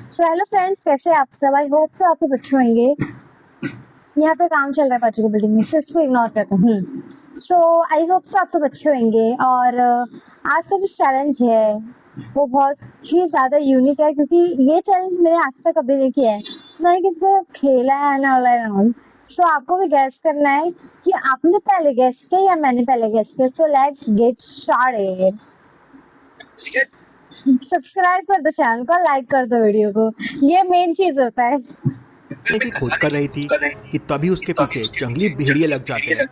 So hello friends, कैसे आप सब? आई होप सो आपके बच्चे होंगे। यहाँ पे काम चल रहा है बच्चों की बिल्डिंग में, सिर्फ को इग्नोर करता हूँ। सो आई होप सो आप तो बच्चे होंगे। और आज का जो चैलेंज है वो बहुत ही ज़्यादा यूनिक है, क्योंकि ये चैलेंज मैंने आज तक कभी नहीं किया है, ना ही किसी को खेला है ना ऑनलाइन। सो आपको भी गैस करना है कि आपने पहले गैस किया या मैंने पहले गैस किया। So let's get started. Subscribe कर दो चैनल को, लाइक कर दो वीडियो को, ये मेन चीज होता है। की खोज कर रही थी कि तभी उसके पीछे जंगली भेड़िए लग जाते हैं।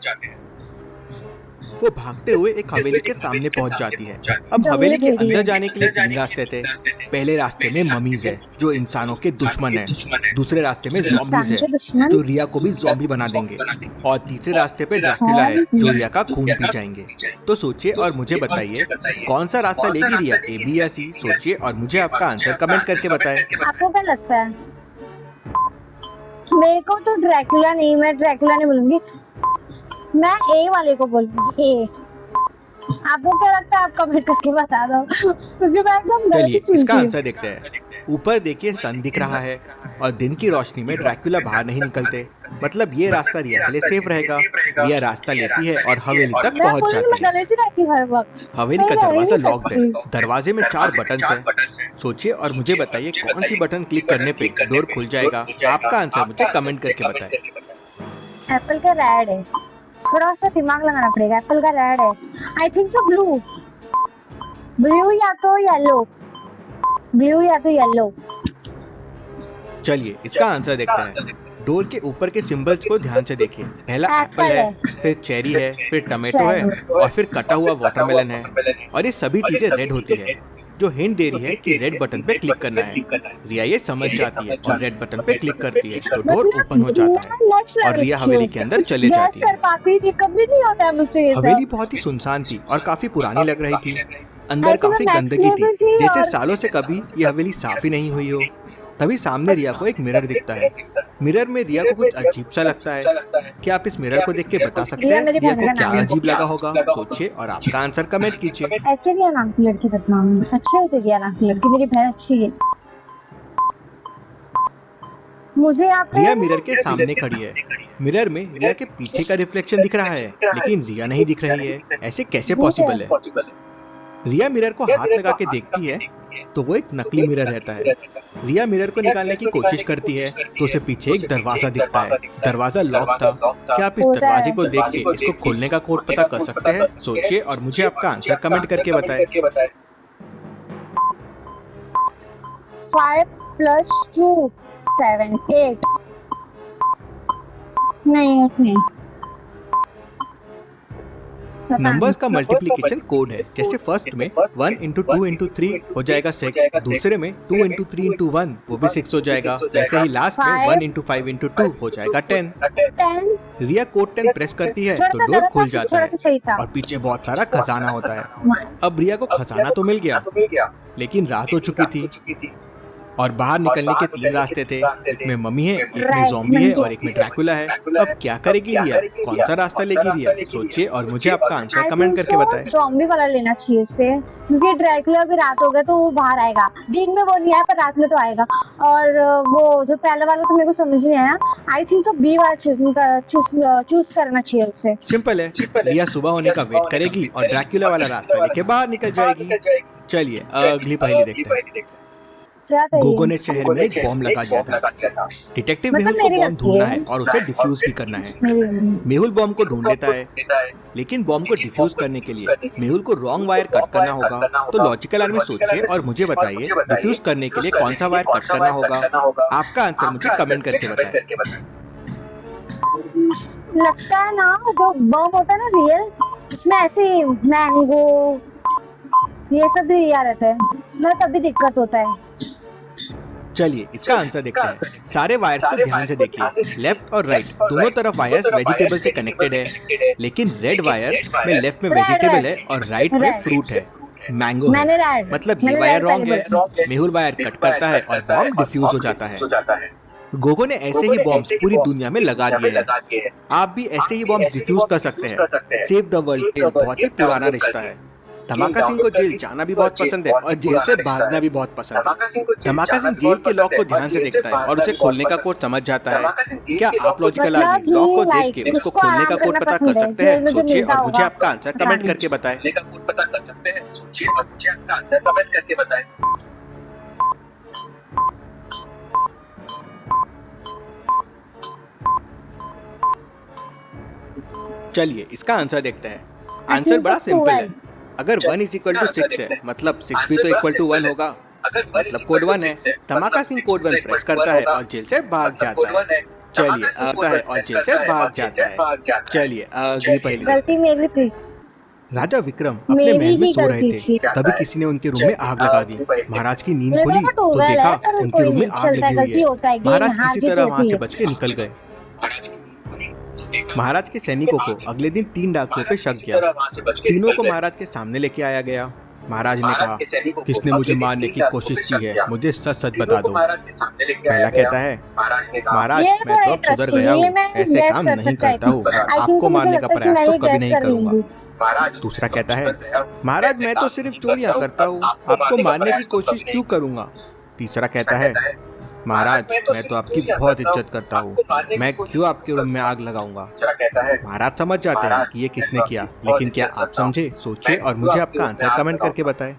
वो भागते हुए एक हवेली के सामने पहुंच जाती है। अब हवेली के अंदर जाने के लिए 3 रास्ते थे। पहले रास्ते में ममीज है जो इंसानों के दुश्मन है। दूसरे रास्ते में ज़ॉम्बीज है जो रिया को भी ज़ॉम्बी बना देंगे। और तीसरे रास्ते पे ड्रैकुला है जो रिया का खून पी जाएंगे। तो सोचिए और मुझे बताइए कौन सा रास्ता लेगी रिया, ए बी या सी? सोचिए और मुझे आपका आंसर कमेंट करके बताएं। आपको क्या लगता है? मेरे को तो ड्रैकुला नहीं, मैं ड्रैकुला नहीं बोलूंगी, मैं ए वाले को बोलूंगी, ए। आपको क्या लगता है? आप कमेंट करके बता दो, क्योंकि मैं एकदम चलिए गलती इसका सुनती आंसर देखते हैं। ऊपर देखिए सन दिख रहा है और दिन की रोशनी में ड्रैकुला बाहर नहीं निकलते। मतलब ये रास्ता रिया के लिए सेफ रहेगा। रिया रास्ता लेती है और हवेली तक मैं पहुंच बोलूंगी, मैं जाती है। गलती रहती हूँ हर वक्त। हवेली का सही रह ही दरवाजा नहीं लॉक्ड है। सकती। दरवाजे में 4 बटन है। सोचिए और मुझे बताइए कौन सी बटन क्लिक करने पे डोर खुल जाएगा। आपका आंसर मुझे कमेंट करके बताएं। एप्पल का रेड है, थोड़ा सा दिमाग लगाना पड़ेगा। एप्पल का रेड है, I think so blue. Blue या तो येलो, ब्लू या तो येलो। चलिए इसका आंसर देखते हैं। डोर के ऊपर के सिंबल्स को ध्यान से देखिए। पहला एप्पल है, फिर चेरी है, फिर टमाटो है और फिर कटा हुआ वाटरमेलन है। और ये सभी चीजें रेड होती है, जो हिंट दे रही है कि रेड बटन पे क्लिक करना है। रिया ये समझ जाती है और रेड बटन पे क्लिक करती है तो डोर ओपन हो जाता है और रिया हवेली के अंदर चले जाती है। कभी नहीं होता है मुझसे ये सब। हवेली बहुत ही सुनसान थी और काफी पुरानी लग रही थी। अंदर ऐसे में काफी मैक्स गंदगी में भी थी, थी जैसे और सालों से कभी ये हवेली साफ ही नहीं हुई हो। तभी सामने रिया को एक मिरर दिखता है। मिरर में रिया को कुछ अजीब सा लगता है। क्या आप इस मिरर को देख के बता सकते रिया हैं मेरी रिया बहन को का क्या नाम है। अजीब लगा होगा? सोचिए और आपका आंसर कमेंट कीजिए। ऐसे रिया नाम की लड़की बदनाम है, अच्छे होते रिया नाम की लड़की, मेरी बहन अच्छी है। मुझे यहाँ पे रिया मिरर के सामने खड़ी है। मिरर में रिया के पीछे का रिफ्लेक्शन दिख रहा है, लेकिन रिया नहीं दिख रही है। ऐसे कैसे पॉसिबल है? रिया मिरर को हाथ लगा के देखती है तो वो एक नकली मिरर रहता है। रिया मिरर को निकालने की कोशिश करती है तो उसे पीछे एक दरवाजा दिखता है। दरवाजा लॉक था। क्या आप इस दरवाजे को देख के इसको खोलने का कोड पता कर सकते हैं? सोचिए और मुझे आपका आंसर कमेंट करके बताएं। 5 + 2 7 8 नहीं 8 नहीं। नंबर्स का मल्टीप्लिकेशन कोड है। जैसे फर्स्ट में 1 × 2 × 3 हो जाएगा 6, दूसरे में 2 × 3 × 1 वो भी 6 हो जाएगा। वैसे ही लास्ट में 1 × 5 × 2 हो जाएगा 10। 10 रिया कोड 10 प्रेस करती है तो डोर खुल जाता है और पीछे बहुत सारा खजाना होता है। अब रिया को खजाना तो मिल गया, लेकिन रात हो चुकी थी और बाहर निकलने के 3 रास्ते थे। एक में मम्मी है, एक में ज़ॉम्बी है और एक में ड्रैकुला है। अब क्या करेगी रिया? कौन सा रास्ता लेगी रिया? सोचिए और मुझे आपका आंसर कमेंट करके बताएं। ज़ॉम्बी वाला लेना चाहिए इससे, क्योंकि ड्रैकुला भी रात हो गया तो वो बाहर आएगा। दिन में वो नहीं आया पर रात में तो आएगा। और वो जो पहले वाला तो मेरे को समझ नहीं आया। आई थिंक तो बी वाला चूज करना चाहिए उससे। सिंपल है, रिया सुबह होने का वेट करेगी और ड्रैकुला वाला रास्ता लेके बाहर निकल जाएगी। चलिए अगली पहेली देखते हैं। गोगो ने शहर में एक बॉम्ब लगा दिया था। डिटेक्टिव मेहुल को बॉम्ब ढूंढना है और उसे डिफ्यूज भी करना है। मेहुल बॉम्ब को ढूंढ लेता है, लेकिन बॉम्ब को डिफ्यूज करने के लिए मेहुल को रॉन्ग वायर कट करना होगा। तो लॉजिकल आर्मी सोचिए और मुझे बताइए डिफ्यूज करने के लिए कौन सा वायर कट करना होगा। आपका आंसर मुझे कमेंट करके बताएं। लगता है ना जो बम होता है ना रियल, इसमें ऐसे मैंगो ये सब भी दिया रहता है ना, तभी दिक्कत होता है। चलिए इसका आंसर देखते हैं। सारे वायर्स को ध्यान से देखिए। लेफ्ट और राइट दोनों तरफ वायर्स वेजिटेबल से कनेक्टेड है, लेकिन रेड वायर में लेफ्ट में वेजिटेबल है और राइट में फ्रूट है, मैंगो है। मतलब ये वायर रॉन्ग है। मेहुल वायर कट करता है और बॉम्ब डिफ्यूज हो जाता है। गोगो ने ऐसे ही बॉम्ब पूरी दुनिया में लगा दिए हैं। आप भी ऐसे ही बॉम्ब डिफ्यूज कर सकते हैं। सेव द वर्ल्ड बहुत ही पुराना रिश्ता है। धमाका सिंह को जेल जाना भी बहुत पसंद है और जेल से भागना भी बहुत पसंद है। धमाका सिंह जेल के लॉक को ध्यान से देखता है और उसे खोलने का कोड समझ जाता है। क्या आप लॉजिकल मतलब आदमी लॉक को he देख के like उसको उसको खोलने आराम का कोड करना पता पसंद कर है, सकते जेल हैं? में जो सोचिए मिलता और मुझे होगा आपका आंसर कमेंट खाने। करके बताएं। का कोड पता कर सकते हैं, सोचिए और मुझे आपका आंसर कमेंट करके बताएं। चलिए इसका आंसर देखते हैं। आंसर बड़ा सिंपल है। अगर 1 इज इक्वल टू 6 है मतलब 6 भी तो इक्वल टू 1 होगा, मतलब कोड 1 है। धमाका सिंह कोड 1 प्रेस करता है और जेल से भाग जाता है। चलिए आता है और जेल से भाग जाता है। चलिए अगली पहेली देखते गलती हैं। मेरी थी, राजा विक्रम अपने मेरी महल में ही सो रहे गलती थे, थी। तभी किसी ने उनके रूम में आग लगा दी। महाराज की नींद मेरे खुली को तो टूवेल देखा है पर उनके कोई रूम में नहीं, आग चलता है, लगी हुई गलती होता है, है। गेम महाराज हार किसी जीत तरह वहां होती से है। बच के निकल गए। महाराज की नींद खुली तो देखा महाराज के सैनिकों को अगले दिन 3 डाकुओं पे शक किसी गया। तरह वहां से बच के तीनों निकल को गए। महाराज के सामने लेके आया गया। महाराज ने महाराज कहा, के सैनिकों को किसने अगले मुझे दिन मारने 3 की डाकुओं कोशिश पे की शक है, किया। मुझे सच सच तीनों बता को दो। महाराज के सामने लेके पहला आया गया। कहता है, महाराज ने कहा, महाराज ये मैं थोड़ा तो अब सुधर इंटरेस्टिंग गया है, ये हूँ, मैं ऐसे गैस काम कर नहीं सकता करता हूँ, आई थिंक आपको मुझे मारने का लगता है कि प्रयास मैं तो ये कभी गैस नहीं कर करूंगा। लूंगी। महाराज दूसरा मैं तो कहता है, सुधर गया हूँ, महाराज ऐसे मैं तो काम सिर्फ नहीं चोरियां करता हूँ, आपको मारने की प्रयास तो कोशिश कभी क्यों नहीं करूंगा। तीसरा कहता है, महाराज मैं तो आपकी बहुत इज्जत करता हूँ, मैं क्यों आपके रूम में आग लगाऊंगा। तीसरा कहता है, महाराज समझ जाते हैं कि ये किसने किया, लेकिन क्या आप समझे? सोचिए और मुझे आपका आंसर कमेंट करके बताएं।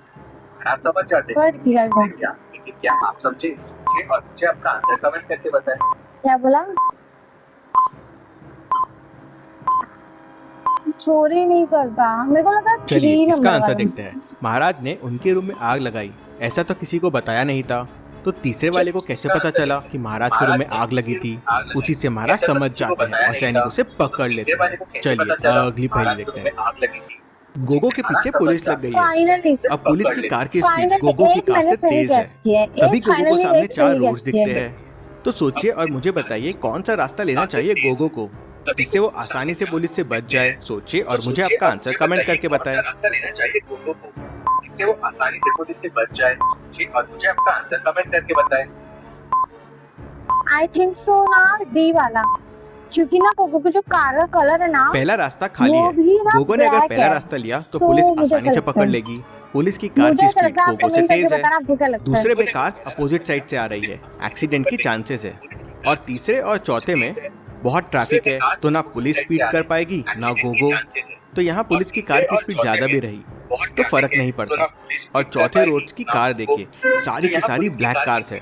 आप समझ जाते हैं पर ठीक है, क्या, लेकिन क्या आप समझे? सोचिए और मुझे आपका आंसर कमेंट करके बताएं। क्या बोला? चोरी नहीं करता, मेरे को लगा चलिए 3 इसका नंबर आंसर वाला। देखते हैं। महाराज ने उनके रूम में आग लगाई, ऐसा तो किसी को बताया नहीं था। तो तीसरे वाले को कैसे पता चला कि महाराज के रूम में आग लगी थी? उसी से महाराज समझ जाते हैं और सैनिकों से पकड़ लेते हैं। चलिए अगली पहेली देखते हैं। गोगो के पीछे पुलिस लग गई है। फाइनली अब पुलिस की कार की स्पीड फाइनली गोगो की एक कार मैंने से सही तेज है। गैस किया है, तभी एक गोगो को फाइनली सामने एक 4 सही रोड्स गैस किया दिखते है। हैं। तो सोचिए और मुझे बताइए कौन सा रास्ता लेना चाहिए गोगो को, जिससे वो आसानी से पुलिस से बच जाए। सोचिए और मुझे आपका आंसर कमेंट करके बताएं। रास्ता लेना चाहिए गोगो को, जिससे वो आसानी से पुलिस से बच जाए। सोचिए और मुझे आपका आंसर कमेंट करके बताएं। आई थिंक सो ना डी वाला, क्योंकि ना गोगो की जो कार का कलर है ना पहला रास्ता खाली वो है। भी ना गोगो ने अगर ब्लैक पहला है। रास्ता लिया तो So, पुलिस मुझे आसानी ऐसा से लगता पकड़ है। लेगी। पुलिस की कार मुझे की ऐसा स्पीड लगता है, आप गोगो से कमेंट करके तेज है। बताना आपको क्या लगता है। दूसरे में कार अपोजिट साइड से आ रही है, एक्सीडेंट की चांसेस है। और तीसरे और चौथे में बहुत ट्रैफिक है, तो ना पुलिस स्पीड कर पाएगी ना गोगो। तो यहाँ पुलिस की कार की स्पीड ज्यादा भी रही तो फर्क नहीं पड़ता। और चौथे रोड की कार देखिए, सारी की सारी ब्लैक कार्स है,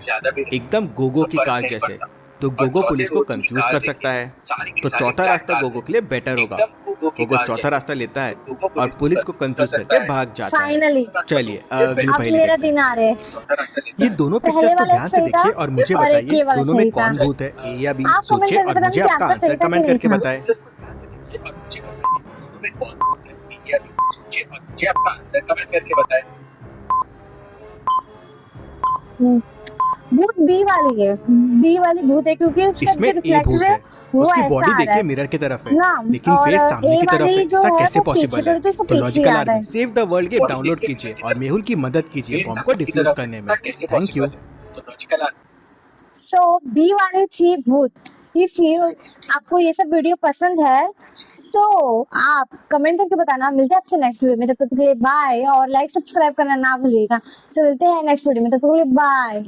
एकदम गोगो की कार जैसे। तो गोगो पुलिस को कंफ्यूज कर सकता है। तो चौथा रास्ता गोगो के लिए बेटर होगा। गोगो चौथा रास्ता लेता है और पुलिस को कंफ्यूज करके भाग जाता है। फाइनली चलिए अगली अब पहेली मेरा देखते हैं। दिन आ रहे हैं। ये दोनों पहले पिक्चर्स को वाला ध्यान से सही था देखिए और मुझे और एक बताइए ये वाला दोनों में सही कौन था। भूत है, ए या बी। आप कमेंट सोचिए करके और बताना मुझे कि आपका आपका आंसर सही था कमेंट कि नहीं करके था। बताएं। मुझे आपका आंसर कमेंट करके बताएं। भूत बी वाली है, बी वाली भूत है क्योंकि उसका इसमें जो ए भूत रिफ्लेक्टर है है, वो उसकी ऐसा बॉडी आ रहा देखिए है मिरर की तरफ है, ना, लेकिन और फेस सामने ए की तरफ वाली है। जो ऐसा है कैसे वो पीछे पॉसिबल है? करती है, उसको तो पीछे लॉजिकल आ रहा आर्मी है। सेव द वर्ल्ड के डाउनलोड कीजिए और मेहुल की मदद कीजिए बॉम्ब को डिफ्यूज करने में। Thank you. सो बी वाली थी भूत। इफ यू आपको ये सब वीडियो पसंद है सो आप कमेंट करके बताना। मिलते हैं आपसे नेक्स्ट वीडियो में, तब तक के लिए बाय। और लाइक सब्सक्राइब करना ना भूलिएगा। सो मिलते हैं नेक्स्ट वीडियो में, तब तक के लिए बाय।